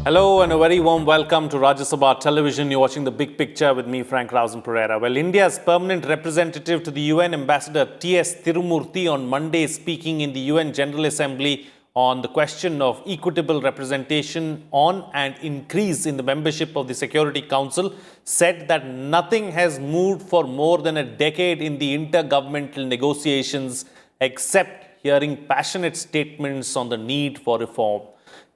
Hello and a very warm welcome to Rajya Sabha Television. You're watching The Big Picture with me, Frank Rausan Pereira. Well, India's permanent representative to the UN, Ambassador T.S. Tirumurthy, on Monday speaking in the UN General Assembly on the question of equitable representation on and increase in the membership of the Security Council, said that nothing has moved for more than a decade in the intergovernmental negotiations except hearing passionate statements on the need for reform.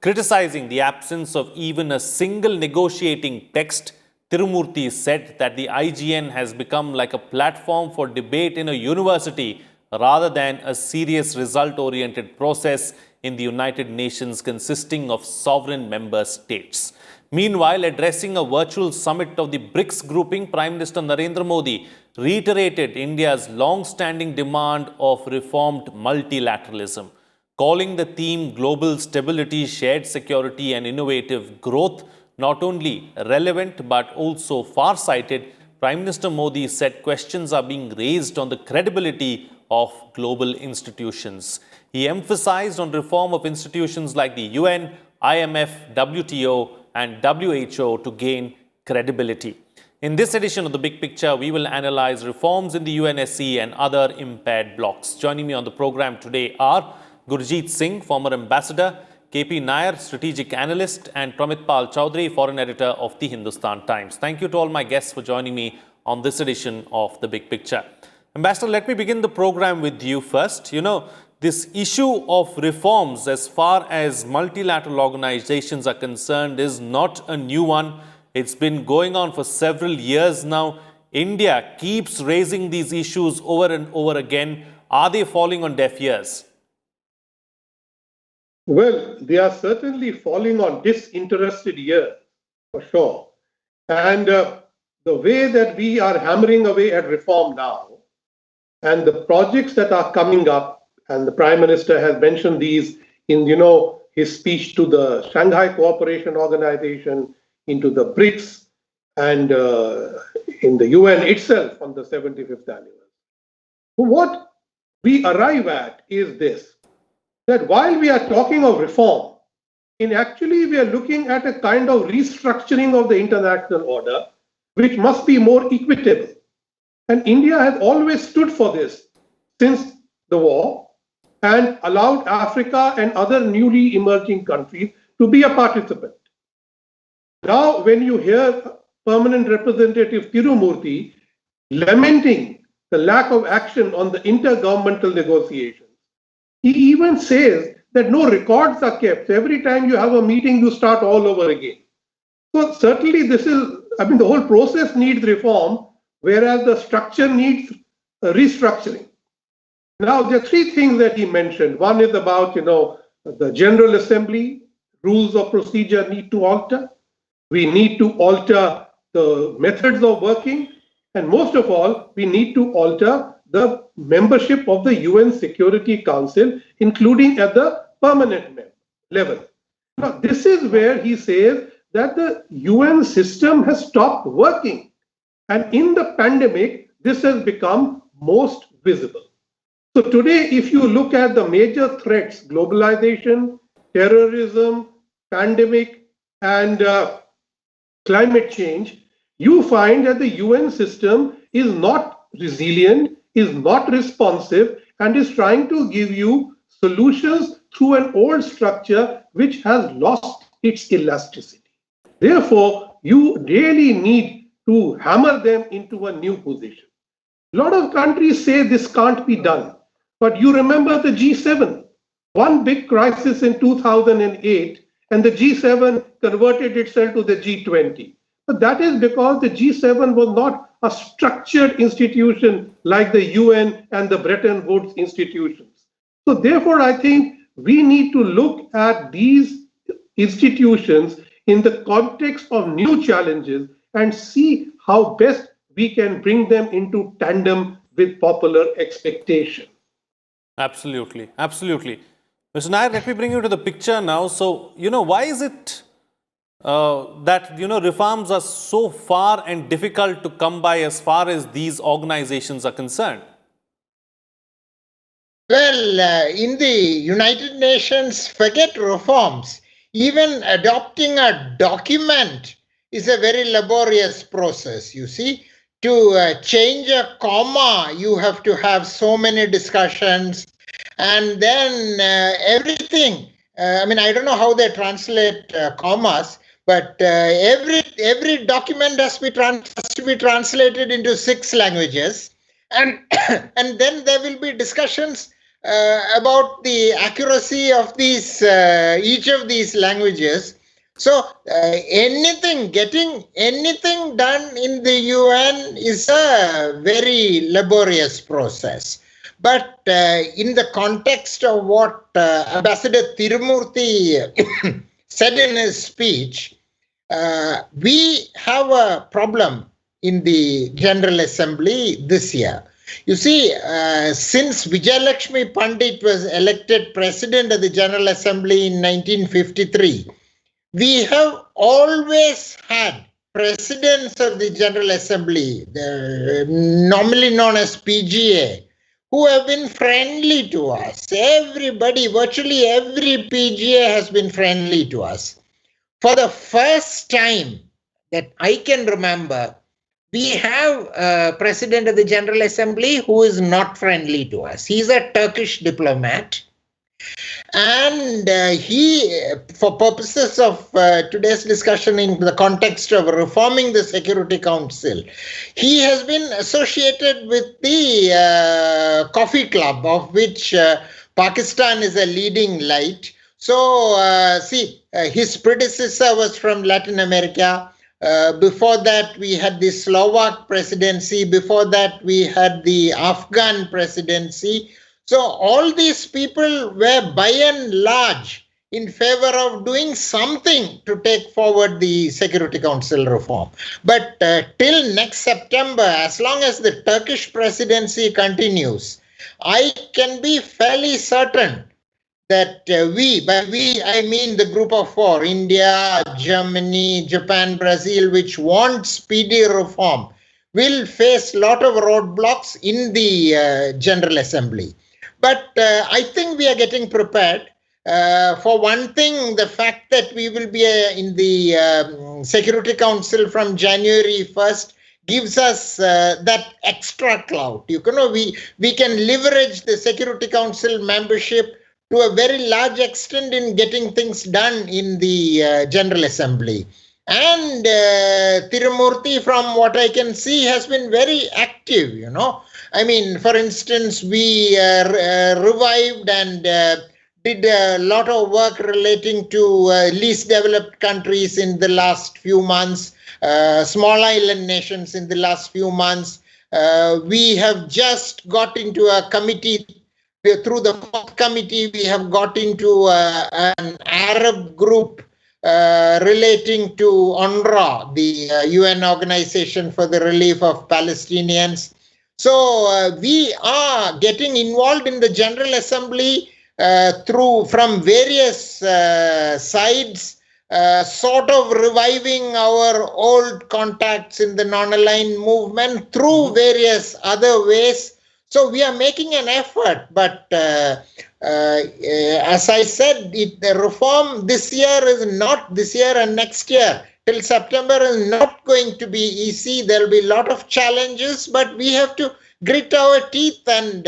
Criticizing the absence of even a single negotiating text, Tirumurthy said that the IGN has become like a platform for debate in a university rather than a serious result-oriented process in the United Nations consisting of sovereign member states. Meanwhile, addressing a virtual summit of the BRICS grouping, Prime Minister Narendra Modi reiterated India's long-standing demand of reformed multilateralism. Calling the theme Global Stability, Shared Security and Innovative Growth not only relevant but also far-sighted, Prime Minister Modi said questions are being raised on the credibility of global institutions. He emphasized on reform of institutions like the UN, IMF, WTO and WHO to gain credibility. In this edition of The Big Picture, we will analyze reforms in the UNSC and other impaired blocs. Joining me on the program today are Gurjit Singh, former ambassador, KP Nayar, strategic analyst, and Pramit Chaudhuri, foreign editor of the Hindustan Times. Thank you to all my guests for joining me on this edition of The Big Picture. Ambassador, let me begin the program with you first. This issue of reforms as far as multilateral organizations are concerned is not a new one. It's been going on for several years now. India keeps raising these issues over and over again. Are they falling on deaf ears? Well, they are certainly falling on disinterested ears, for sure. And the way that we are hammering away at reform now, and the projects that are coming up, and the Prime Minister has mentioned these in, his speech to the Shanghai Cooperation Organization, into the BRICS, and in the UN itself on the 75th anniversary. What we arrive at is this, that while we are talking of reform, actually we are looking at a kind of restructuring of the international order, which must be more equitable. And India has always stood for this since the war and allowed Africa and other newly emerging countries to be a participant. Now, when you hear Permanent Representative Tirumurthy lamenting the lack of action on the intergovernmental negotiations, he even says that no records are kept. Every time you have a meeting, you start all over again. So certainly the whole process needs reform, whereas the structure needs restructuring. Now, there are three things that he mentioned. One is about, the General Assembly, rules of procedure need to alter. We need to alter the methods of working. And most of all, we need to alter the membership of the UN Security Council, including at the permanent level. Now, this is where he says that the UN system has stopped working. And in the pandemic, this has become most visible. So today, if you look at the major threats, globalization, terrorism, pandemic, and climate change, you find that the UN system is not resilient, is not responsive, and is trying to give you solutions through an old structure which has lost its elasticity. Therefore, you really need to hammer them into a new position. A lot of countries say this can't be done, but you remember the G7, one big crisis in 2008, and the G7 converted itself to the G20. But that is because the G7 was not a structured institution like the UN and the Bretton Woods institutions. So therefore, I think we need to look at these institutions in the context of new challenges and see how best we can bring them into tandem with popular expectation. Absolutely. Absolutely. Mr. Nayar, let me bring you to the picture now. So, why is it that, reforms are so far and difficult to come by as far as these organizations are concerned? Well, in the United Nations, forget reforms. even adopting a document is a very laborious process, you see. To change a comma, you have to have so many discussions, and then everything. I don't know how they translate commas, but every document has to be translated into 6 languages, and and then there will be discussions about the accuracy of these each of these languages. So getting anything done in the UN is a very laborious process. But in the context of what Ambassador Tirumurthy said in his speech, we have a problem in the General Assembly this year. You see, since Vijayalakshmi Pandit was elected president of the General Assembly in 1953, we have always had presidents of the General Assembly, normally known as PGA, who have been friendly to us. Everybody, virtually every PGA has been friendly to us. For the first time that I can remember, we have a president of the General Assembly who is not friendly to us. He's a Turkish diplomat. And he, for purposes of today's discussion in the context of reforming the Security Council, he has been associated with the Coffee Club, of which Pakistan is a leading light. So, his predecessor was from Latin America. Before that, we had the Slovak presidency. Before that, we had the Afghan presidency. So all these people were by and large in favor of doing something to take forward the Security Council reform. But till next September, as long as the Turkish presidency continues, I can be fairly certain that by we, I mean the group of 4, India, Germany, Japan, Brazil, which want speedy reform, will face a lot of roadblocks in the General Assembly. But I think we are getting prepared. For one thing, the fact that we will be in the Security Council from January 1st gives us that extra clout. We can leverage the Security Council membership to a very large extent in getting things done in the General Assembly. And Tirumurthy, from what I can see, has been very active, for instance, we revived and did a lot of work relating to least developed countries in the last few months, small island nations in the last few months. We have just got into a committee. Through the 4th committee, we have got into an Arab group relating to UNRWA, the UN Organization for the Relief of Palestinians. So we are getting involved in the General Assembly from various sides, sort of reviving our old contacts in the non-aligned movement through various other ways. So we are making an effort, but as I said, the reform this year and next year, till September, is not going to be easy. There will be a lot of challenges, but we have to grit our teeth and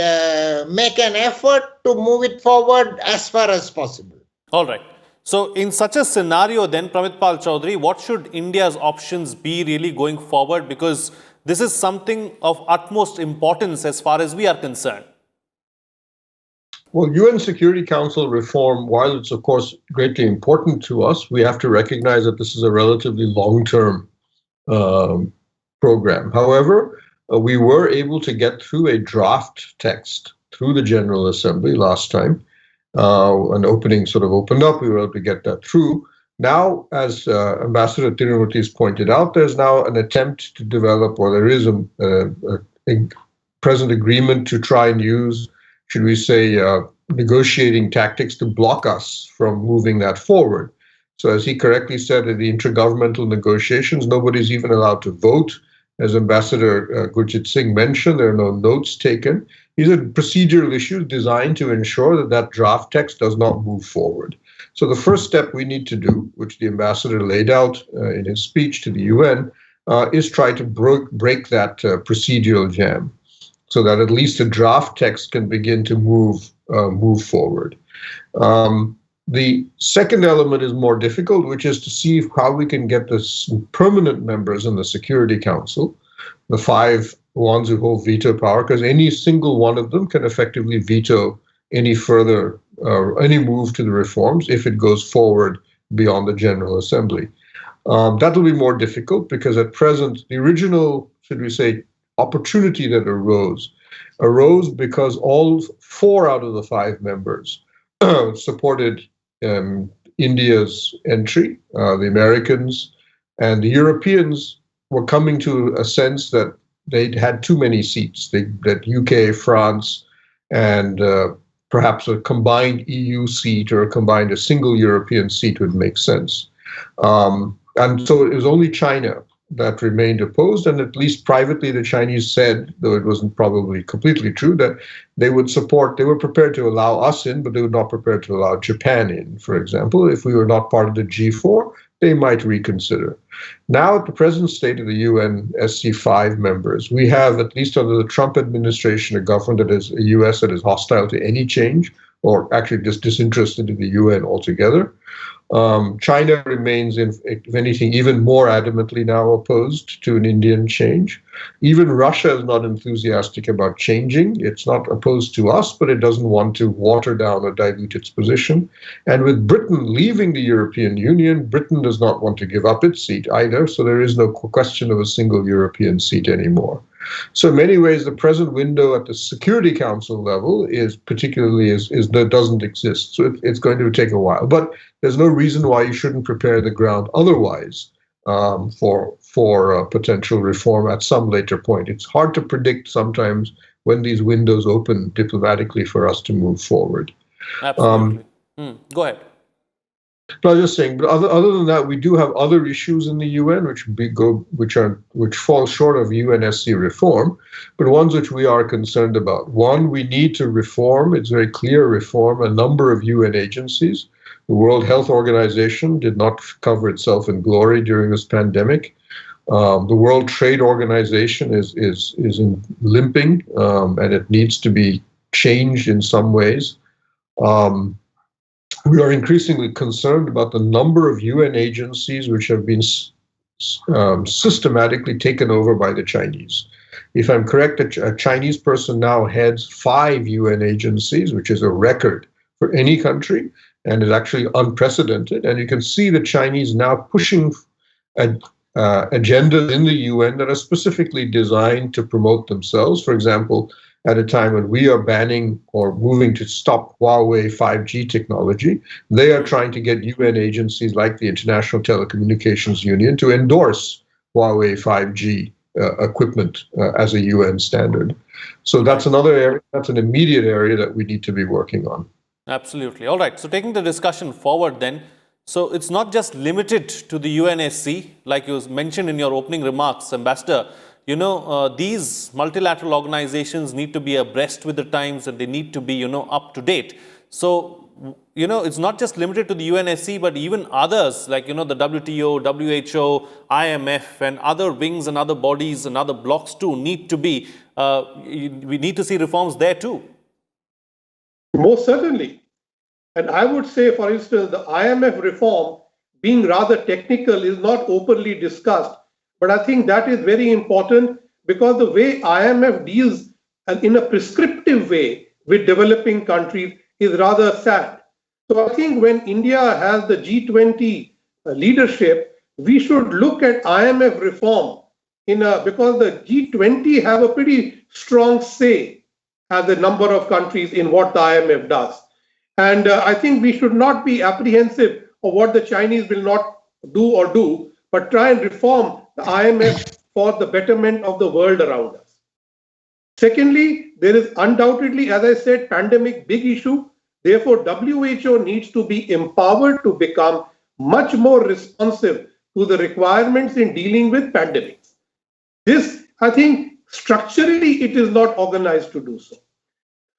make an effort to move it forward as far as possible. All right. So in such a scenario then, Pramit Pal Chaudhuri, what should India's options be really going forward? Because this is something of utmost importance as far as we are concerned. Well, UN Security Council reform, while it's of course greatly important to us, we have to recognize that this is a relatively long-term program. However, we were able to get through a draft text through the General Assembly last time. An opening sort of opened up, we were able to get that through. Now, as Ambassador Tirumurthy has pointed out, there's now an attempt to develop, or there is a present agreement to try and use, should we say, negotiating tactics to block us from moving that forward. So as he correctly said, in the intergovernmental negotiations, nobody's even allowed to vote. As Ambassador Gurjit Singh mentioned, there are no notes taken. These are procedural issues designed to ensure that that draft text does not move forward. So the first step we need to do, which the ambassador laid out in his speech to the UN, is try to break that procedural jam, so that at least a draft text can begin to move forward. The second element is more difficult, which is to see how we can get the permanent members in the Security Council, the 5 ones who hold veto power, because any single one of them can effectively veto any further, any move to the reforms if it goes forward beyond the General Assembly. That will be more difficult because at present, the original, should we say, opportunity that arose because all 4 out of the 5 members supported India's entry. The Americans and the Europeans were coming to a sense that they'd had too many seats, that UK, France, and perhaps a combined EU seat or a single European seat would make sense. And so it was only China that remained opposed, and at least privately the Chinese said, though it wasn't probably completely true, that they were prepared to allow us in, but they were not prepared to allow Japan in, for example. If we were not part of the G4, they might reconsider. Now, at the present state of the UN SC5 members, we have, at least under the Trump administration, a government that is a US that is hostile to any change, or actually just disinterested in the UN altogether. China remains, if anything, even more adamantly now opposed to an Indian change. Even Russia is not enthusiastic about changing. It's not opposed to us, but it doesn't want to water down or dilute its position. And with Britain leaving the European Union, Britain does not want to give up its seat either, so there is no question of a single European seat anymore. So in many ways, the present window at the Security Council level doesn't exist. So it's going to take a while. But there's no reason why you shouldn't prepare the ground otherwise for potential reform at some later point. It's hard to predict sometimes when these windows open diplomatically for us to move forward. Absolutely. Go ahead. No, I was just saying, but other than that, we do have other issues in the UN which fall short of UNSC reform, but ones which we are concerned about. One, we need to reform, it's very clear, reform a number of UN agencies. The World Health Organization did not cover itself in glory during this pandemic. The World Trade Organization is limping, and it needs to be changed in some ways. We are increasingly concerned about the number of UN agencies which have been systematically taken over by the Chinese. If I'm correct, a Chinese person now heads 5 UN agencies, which is a record for any country, and is actually unprecedented. And you can see the Chinese now pushing agendas in the UN that are specifically designed to promote themselves. For example, at a time when we are banning or moving to stop Huawei 5G technology, they are trying to get UN agencies like the International Telecommunications Union to endorse Huawei 5G equipment as a UN standard. So that's another area, that's an immediate area that we need to be working on. Absolutely. All right. So taking the discussion forward then, so it's not just limited to the UNSC, like you mentioned in your opening remarks, Ambassador. These multilateral organizations need to be abreast with the times, and they need to be, up to date. So, it's not just limited to the UNSC, but even others like, the WTO, WHO, IMF, and other wings and other bodies and other blocs too need to be, we need to see reforms there too. Most certainly. And I would say, for instance, the IMF reform, being rather technical, is not openly discussed. But I think that is very important because the way IMF deals in a prescriptive way with developing countries is rather sad. So I think when India has the G20 leadership, we should look at IMF reform because the G20 have a pretty strong say as a number of countries in what the IMF does. And I think we should not be apprehensive of what the Chinese will not do, but try and reform the IMF for the betterment of the world around us. Secondly, there is undoubtedly, as I said, pandemic big issue. Therefore, WHO needs to be empowered to become much more responsive to the requirements in dealing with pandemics. This, I think, structurally, it is not organized to do so.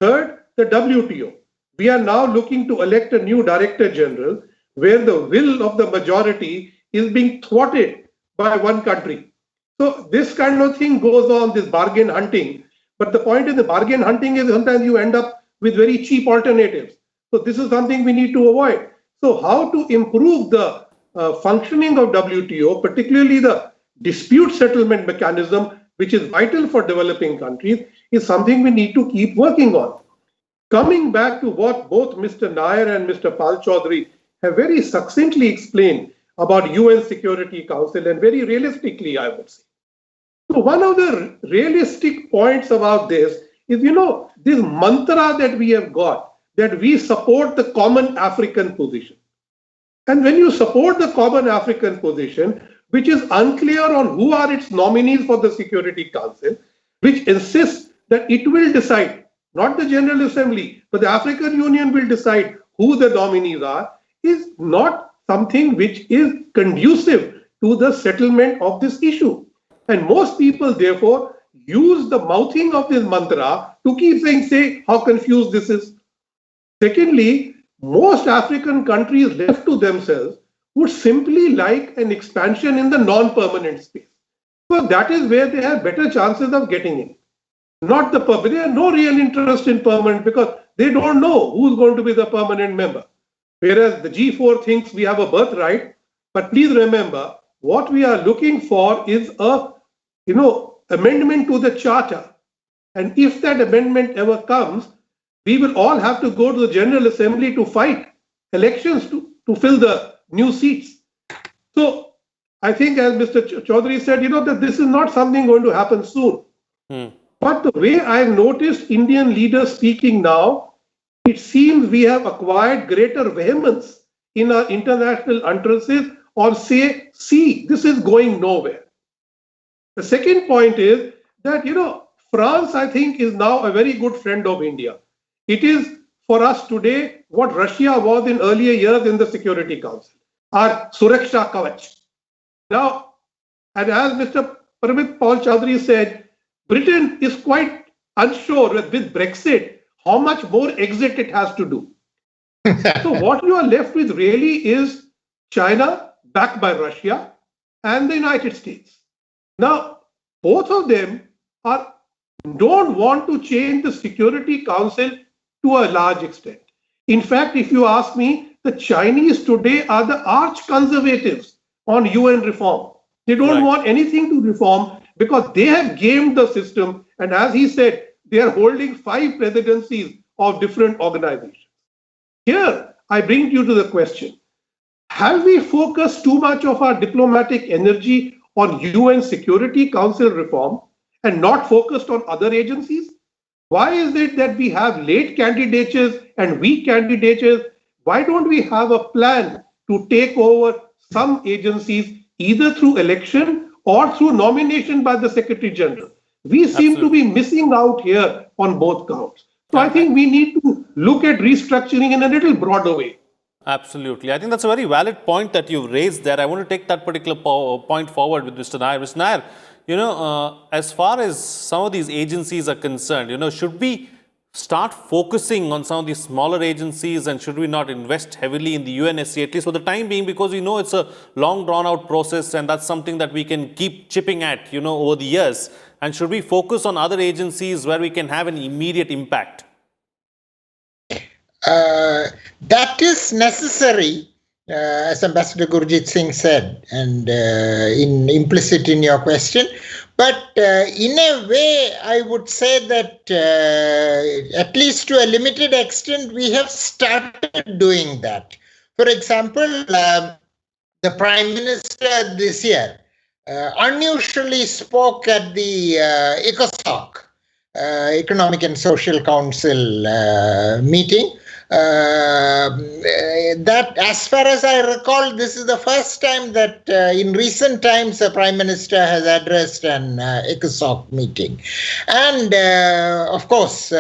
Third, the WTO. we are now looking to elect a new Director General where the will of the majority is being thwarted by one country. So this kind of thing goes on, this bargain hunting. But the point in the bargain hunting is sometimes you end up with very cheap alternatives. So this is something we need to avoid. So how to improve the functioning of WTO, particularly the dispute settlement mechanism, which is vital for developing countries, is something we need to keep working on. Coming back to what both Mr. Nayar and Mr. Pal Chaudhuri have very succinctly explained about UN Security Council, and very realistically, I would say. So one of the realistic points about this is, this mantra that we have got, that we support the common African position. And when you support the common African position, which is unclear on who are its nominees for the Security Council, which insists that it will decide, not the General Assembly, but the African Union will decide who the nominees are, is not something which is conducive to the settlement of this issue. And most people, therefore, use the mouthing of this mantra to keep saying, say, how confused this is. Secondly, most African countries left to themselves would simply like an expansion in the non-permanent space. So that is where they have better chances of getting in. Not the permanent. They have no real interest in permanent because they don't know who's going to be the permanent member. Whereas the G4 thinks we have a birthright. But please remember, what we are looking for is a amendment to the charter. And if that amendment ever comes, we will all have to go to the General Assembly to fight elections to fill the new seats. So I think, as Mr. Chaudhuri said, that this is not something going to happen soon. But the way I've noticed Indian leaders speaking now, it seems we have acquired greater vehemence in our international utterances or say, see, this is going nowhere. The second point is that, France, I think, is now a very good friend of India. It is for us today what Russia was in earlier years in the Security Council, our Suraksha Kavach. Now, and as Mr. Pramit Paul Chaudhuri said, Britain is quite unsure with Brexit how much more exit it has to do. So what you are left with really is China, backed by Russia, and the United States. Now, both of them don't want to change the Security Council to a large extent. In fact, if you ask me, the Chinese today are the arch conservatives on UN reform. They don't want anything to reform because they have gamed the system. And as he said, they are holding 5 presidencies of different organizations. Here, I bring you to the question. Have we focused too much of our diplomatic energy on UN Security Council reform and not focused on other agencies? Why is it that we have late candidatures and weak candidatures? Why don't we have a plan to take over some agencies either through election or through nomination by the Secretary General? We seem to be missing out here on both counts. So I think we need to look at restructuring in a little broader way. Absolutely. I think that's a very valid point that you've raised there. I want to take that particular point forward with Mr. Nayar. Mr. Nayar, as far as some of these agencies are concerned, should we start focusing on some of these smaller agencies and should we not invest heavily in the UNSC, at least for the time being, because we know it's a long drawn out process and that's something that we can keep chipping at, over the years. And should we focus on other agencies where we can have an immediate impact? That is necessary, as Ambassador Gurjit Singh said, and implicit in your question. But in a way, I would say that at least to a limited extent, we have started doing that. For example, the Prime Minister this year unusually spoke at the ECOSOC, Economic and Social Council meeting. That, as far as I recall, this is the first time that in recent times a Prime Minister has addressed an ECOSOC meeting. And of course,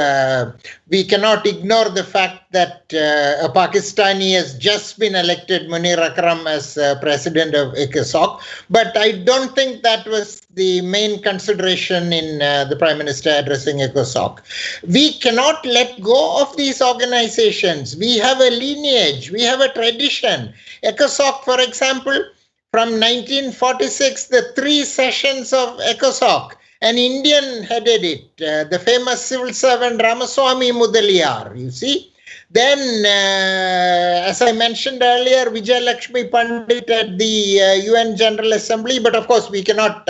we cannot ignore the fact that a Pakistani has just been elected, Munir Akram, as president of ECOSOC. But I don't think that was the main consideration in the Prime Minister addressing ECOSOC. We cannot let go of these organizations. We have a lineage, we have a tradition. ECOSOC, for example, from 1946, the 3 sessions of ECOSOC, an Indian headed it, the famous civil servant Ramaswamy Mudaliar, you see. Then, as I mentioned earlier, Vijay Lakshmi Pandit at the UN General Assembly, but of course we cannot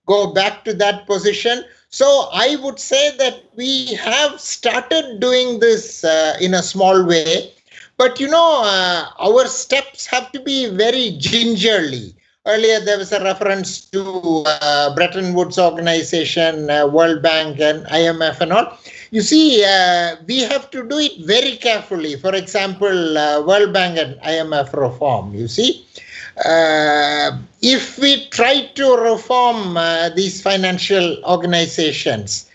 go back to that position. So I would say that we have started doing this in a small way, but our steps have to be very gingerly. Earlier, there was a reference to Bretton Woods Organization, World Bank and IMF and all. You see, we have to do it very carefully. For example, World Bank and IMF reform, you see. If we try to reform these financial organizations,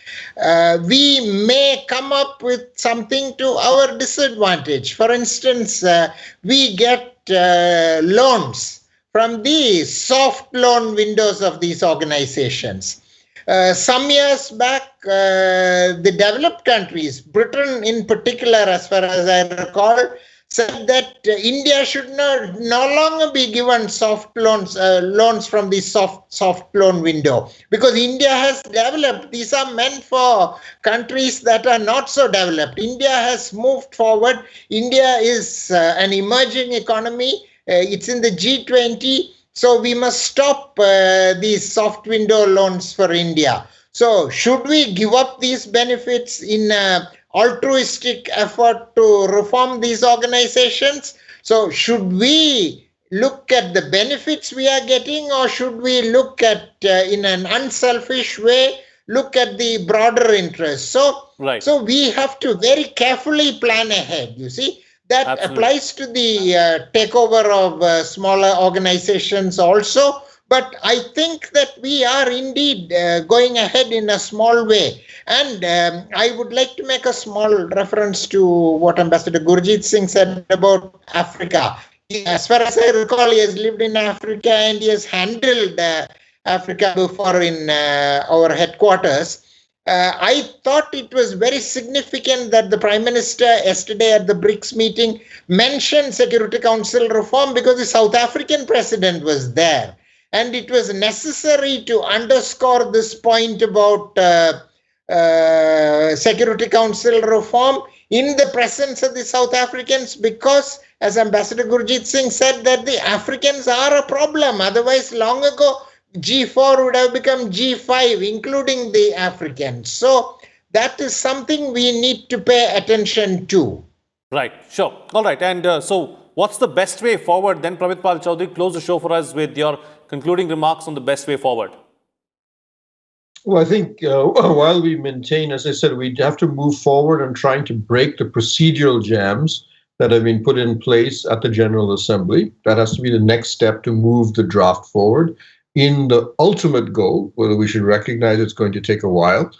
we may come up with something to our disadvantage. For instance, we get loans from the soft loan windows of these organizations. Some years back, the developed countries, Britain in particular, as far as I recall, said that India should no longer be given soft loans, loans from the soft loan window, because India has developed. These are meant for countries that are not so developed. India has moved forward. India is an emerging economy. It's in the G20, so we must stop these soft window loans for India. So should we give up these benefits in an altruistic effort to reform these organizations? So should we look at the benefits we are getting, or should we look at, in an unselfish way, look at the broader interest? So we have to very carefully plan ahead, you see. That Absolutely. Applies to the takeover of smaller organizations also. But I think that we are indeed going ahead in a small way. And I would like to make a small reference to what Ambassador Gurjit Singh said about Africa. As far as I recall, he has lived in Africa and he has handled Africa before in our headquarters. I thought it was very significant that the Prime Minister yesterday at the BRICS meeting mentioned Security Council reform, because the South African president was there. And it was necessary to underscore this point about Security Council reform in the presence of the South Africans, because, as Ambassador Gurjit Singh said, that the Africans are a problem. Otherwise, long ago, G4 would have become G5, including the Africans. So that is something we need to pay attention to. Right, sure. All right. And so what's the best way forward then? Pramit Pal Chaudhuri, close the show for us with your concluding remarks on the best way forward. Well, I think while we maintain, as I said, we have to move forward on trying to break the procedural jams that have been put in place at the General Assembly. That has to be the next step to move the draft forward. In the ultimate goal, whether we should recognize it's going to take a while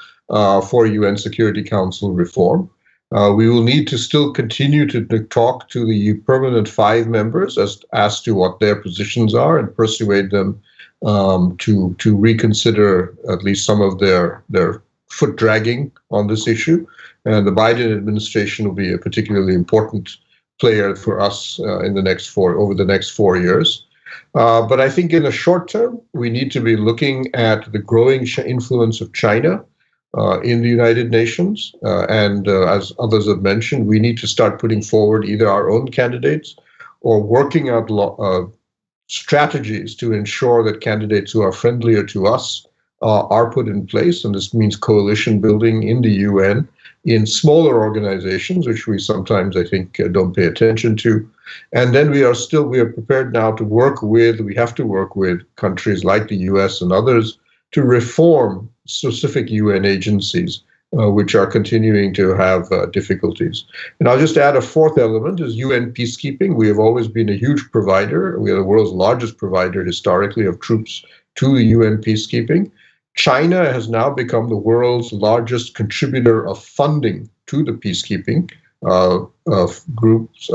for UN Security Council reform, we will need to still continue to talk to the permanent 5 members as to what their positions are and persuade them to reconsider at least some of their foot dragging on this issue. And the Biden administration will be a particularly important player for us over the next 4 years. But I think in the short term, we need to be looking at the growing influence of China in the United Nations. And as others have mentioned, we need to start putting forward either our own candidates or working out strategies to ensure that candidates who are friendlier to us are put in place. And this means coalition building in the UN in smaller organizations, which we sometimes, I think, don't pay attention to. And then we are prepared now to we have to work with countries like the US and others to reform specific UN agencies, which are continuing to have difficulties. And I'll just add a fourth element is UN peacekeeping. We have always been a huge provider. We are the world's largest provider historically of troops to the UN peacekeeping. China has now become the world's largest contributor of funding to the peacekeeping groups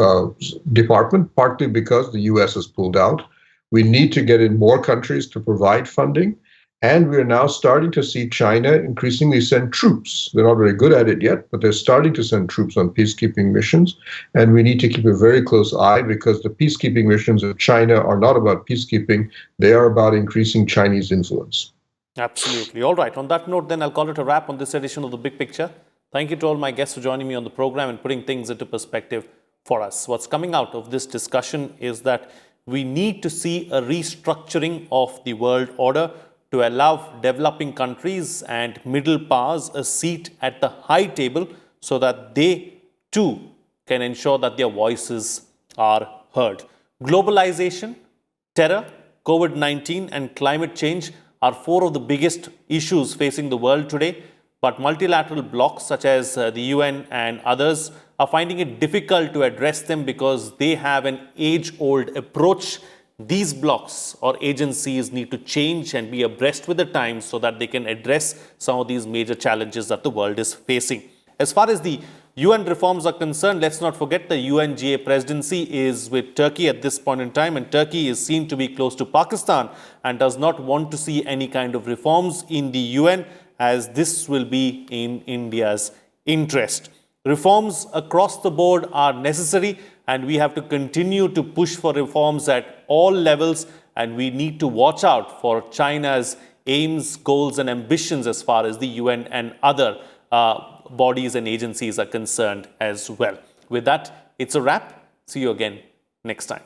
department, partly because the US has pulled out. We need to get in more countries to provide funding. And we're now starting to see China increasingly send troops. They're not very good at it yet, but they're starting to send troops on peacekeeping missions. And we need to keep a very close eye, because the peacekeeping missions of China are not about peacekeeping. They are about increasing Chinese influence. Absolutely. All right. On that note, then I'll call it a wrap on this edition of The Big Picture. Thank you to all my guests for joining me on the program and putting things into perspective for us. What's coming out of this discussion is that we need to see a restructuring of the world order to allow developing countries and middle powers a seat at the high table so that they too can ensure that their voices are heard. Globalization, terror, COVID-19 and climate change are four of the biggest issues facing the world today, but multilateral blocs such as the UN and others are finding it difficult to address them because they have an age-old approach. These blocs or agencies need to change and be abreast with the times so that they can address some of these major challenges that the world is facing. As far as the UN reforms are concerned, let's not forget the UNGA presidency is with Turkey at this point in time, and Turkey is seen to be close to Pakistan and does not want to see any kind of reforms in the UN, as this will be in India's interest. Reforms across the board are necessary, and we have to continue to push for reforms at all levels, and we need to watch out for China's aims, goals and ambitions as far as the UN and other bodies and agencies are concerned as well. With that, it's a wrap. See you again next time.